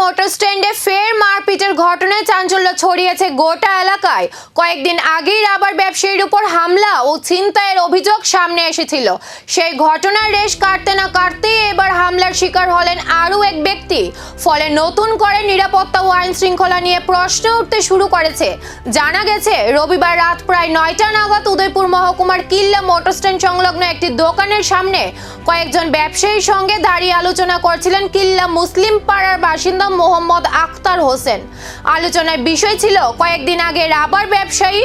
Motor স্ট্যান্ডে ফের মারপিটের ঘটনায় চাঞ্চল্য ছড়িয়েছে গোটা এলাকায়। কয়েকদিন আগেই রাবার ব্যবসায়ীর উপর হামলা ও ছিনতাইয়ের অভিযোগ সামনে এসেছিল। সেই ঘটনার রেশ কাটতে না কাটতেই এবার হামলার শিকার হলেন আরও এক ব্যক্তি। ফলে নতুন করে নিরাপত্তা ও আইন শৃঙ্খলা নিয়ে প্রশ্ন উঠতে শুরু করেছে। জানা গেছে রবিবার রাত প্রায় 9টা নাগাদ উদয়পুর মহকুমার কিল্লা মোটর স্ট্যান্ড সংলগ্ন একটি দোকানের সামনে কয়েকজন ব্যবসায়ীর সঙ্গে দাঁড়িয়ে আলোচনা করছিলেন কিল্লা মুসলিম পাড়ার বাসিন্দা মোহাম্মদ আখতার হোসেন। আলোচনার বিষয় ছিল কয়েকদিন আগে রাবার ব্যবসায়ী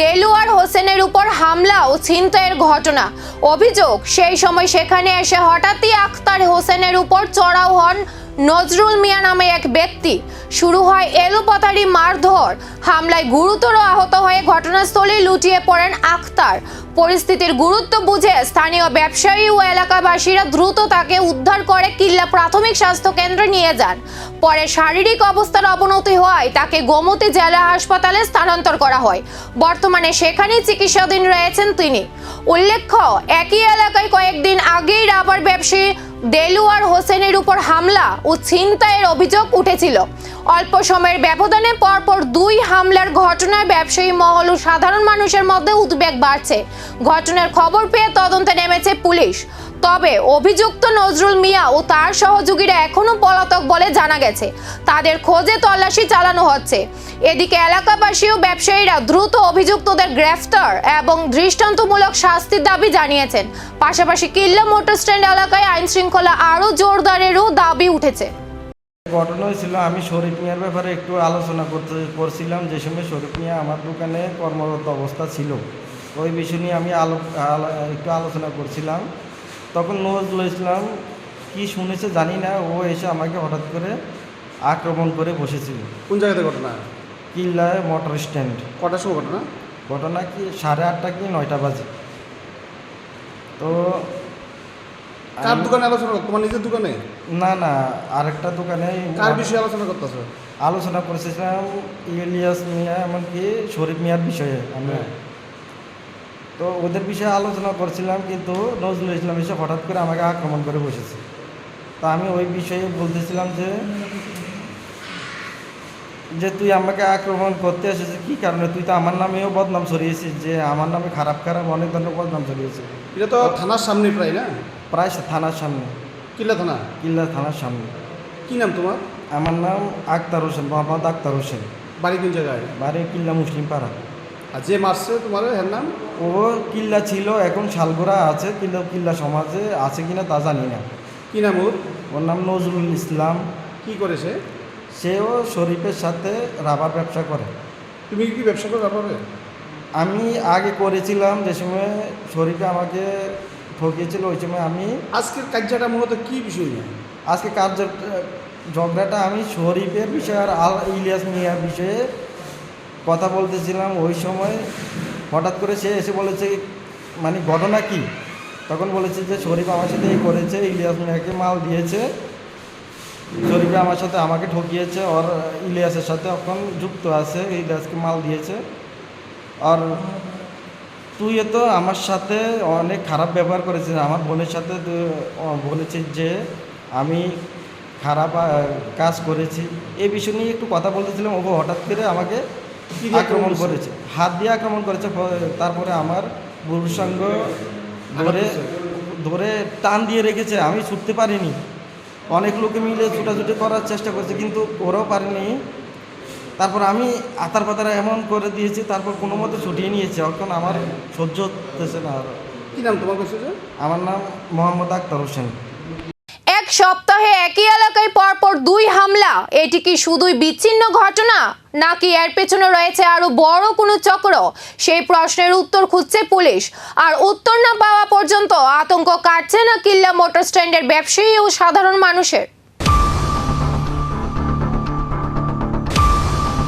দেলোয়ার হোসেনের উপর হামলা ও ছিনতাইয়ের ঘটনা। অভিযোগ, সেই সময় সেখানে এসে হঠাৎই আখতার হোসেনের উপর চড়াও হন নজরুল মিয়া নামে এক ব্যক্তি। শুরু হয় এলোপাতাড়ি মারধর। হামলায় গুরুতর আহত হয়ে ঘটনাস্থলে লুটিয়ে পড়েন আখতার। পরিস্থিতির গুরুত্ব বুঝে স্থানীয় ব্যবসায়ী ও এলাকাবাসীরা দ্রুত তাকে উদ্ধার করে কিল্লা প্রাথমিক স্বাস্থ্য কেন্দ্রে নিয়ে যান। পরে শারীরিক অবস্থার অবনতি হওয়ায় তাকে গোমতী জেলা হাসপাতালে স্থানান্তর করা হয়। বর্তমানে সেখানেই চিকিৎসাধীন রয়েছেন তিনি। উল্লেখ্য, একই এলাকায় কয়েকদিন আগেই রাবার ব্যবসায়ী দেলোয়ার হোসেনের উপর হামলা ও ছিনতাইয়ের অভিযোগ উঠেছিল। অল্প সময়ের ব্যবধানে পরপর দুই হামলার ঘটনায় ব্যবসায়ী মহল ও সাধারণ মানুষের মধ্যে উদ্বেগ বাড়ছে। ঘটনার খবর পেয়ে তদন্তে নেমেছে পুলিশ। তবে অভিযুক্ত নজরুল মিয়া ও তার সহযোগীরা এখনো পলাতক বলে জানা গেছে। তাদের খোঁজে তল্লাশি চালানো হচ্ছে। এদিকে এলাকাবাসী ও ব্যবসায়ীরা দ্রুত অভিযুক্তদের গ্রেফতার এবং দৃষ্টান্তমূলক শাস্তির দাবি জানিয়েছেন। পাশাপাশি কিল্লা মোটর স্ট্যান্ড এলাকায় আইন শৃঙ্খলা আরও জোরদারেরও দাবি উঠেছে। ঘটনা হয়েছিল, আমি শরীফ মিয়ার ব্যাপারে একটু আলোচনা করছিলাম। যে সময় শরীফ মিয়া আমার দোকানে কর্মরত অবস্থা ছিল, ওই বিষয় নিয়ে আমি একটু আলোচনা করছিলাম। তখন নজরুল ইসলাম কি শুনেছে জানি না, ও এসে আমাকে হঠাৎ করে আক্রমণ করে বসেছিল। কোন জায়গাতে ঘটনা? কিল্লায় মোটর স্ট্যান্ড। কটার সময় ঘটনা? ঘটনা কি 8:30 কি 9টা বাজে। তো কার দোকানে আলোচনা করো? তোমার নিজের দোকানে? না না, আরেকটা দোকানে। কার বিষয়ে আলোচনা করতেছো? আলোচনা করেছিলাম ইলিয়াস মিয়া এমনকি শরীফ মিয়ার বিষয়ে। আমি তো ওদের বিষয়ে আলোচনা করছিলাম, কিন্তু নজরুল ইসলাম এসে হঠাৎ করে আমাকে আক্রমণ করে বসেছে। তো আমি ওই বিষয়ে বলতেছিলাম যে তুই আমাকে আক্রমণ করতে এসেছিস কী কারণে? তুই তো আমার নামেও বদনাম ছড়িয়েছিস, যে আমার নামে খারাপ অনেক ধরনের বদনাম ছড়িয়েছে। এটা তো থানার সামনে প্রায়, না? প্রায় থানার সামনে। কিল্লা থানা? কিল্লা থানার সামনে। কি নাম তোমার? আমার নাম আখতার হোসেন, মোহাম্মদ আখতার হোসেন। বাড়ি কোন জায়গায়? বাড়ি কিল্লা মুসলিম পাড়া। আর যে মারছে তোমার এর নাম? ও কিল্লা ছিল, এখন শালগোড়া আছে, কিল্লা সমাজে আছে কিনা তা জানি না। কি নাম ওর? ওর নাম নজরুল ইসলাম। কি করেছে? সেও শরীফের সাথে রাবার ব্যবসা করে। তুমি কি ব্যবসা করো রাবারে? আমি আগে করেছিলাম, যে সময় শরীফে আমাকে ঠকিয়েছিল ওই সময় আমি। আজকের কার্যটা মূলত কি বিষয় নিয়ে? আজকে ঝগড়াটা আমি শরীফের বিষয়ে আর ইলিয়াস মিয়ার বিষয়ে কথা বলতেছিলাম। ওই সময় হঠাৎ করে সে এসে বলেছে, মানে ঘটনা কি? তখন বলেছে যে শরীফ আমার সাথে এই করেছে, ইলিয়াস মিয়াকে মাল দিয়েছে, শরীফে আমার সাথে আমাকে ঠকিয়েছে, আর ইলিয়াসের সাথে এখন যুক্ত আছে, ইলিয়াসকে মাল দিয়েছে। আর তুই তো আমার সাথে অনেক খারাপ ব্যবহার করেছিস, আমার বোনের সাথে বলেছিস যে আমি খারাপ কাজ করেছি। এই বিষয় নিয়ে একটু কথা বলতেছিলাম। ও হঠাৎ করে আমাকে আক্রমণ করেছে, হাত দিয়ে আক্রমণ করেছে। তারপরে আমার পুরুষাঙ্গ ধরে টান দিয়ে রেখেছে, আমি ছুটতে পারিনি। অনেক লোকে মিলে ছুটাছুটি করার চেষ্টা করছে, কিন্তু ওরাও পারেনি। তারপর আমি আতার পাতারা এমন করে দিয়েছি, তারপর কোনো মতে ছুটিয়ে নিয়েছে। এখন আমার সহ্য হতেছে না। কি নাম তোমার কাছে? আমার নাম মোহাম্মদ আখতার হোসেন। এক সপ্তাহে একই এলাকায় পরপর দুই হামলা, এটি কি শুধুই বিচ্ছিন্ন ঘটনা, নাকি এর পেছনে রয়েছে আরো বড় কোনো চক্র? সেই প্রশ্নের উত্তর খুঁজছে পুলিশ। আর উত্তর না পাওয়া পর্যন্ত আতঙ্ক কাটছে না কিল্লা মোটর স্ট্যান্ডের ব্যবসায়ী ও সাধারণ মানুষের।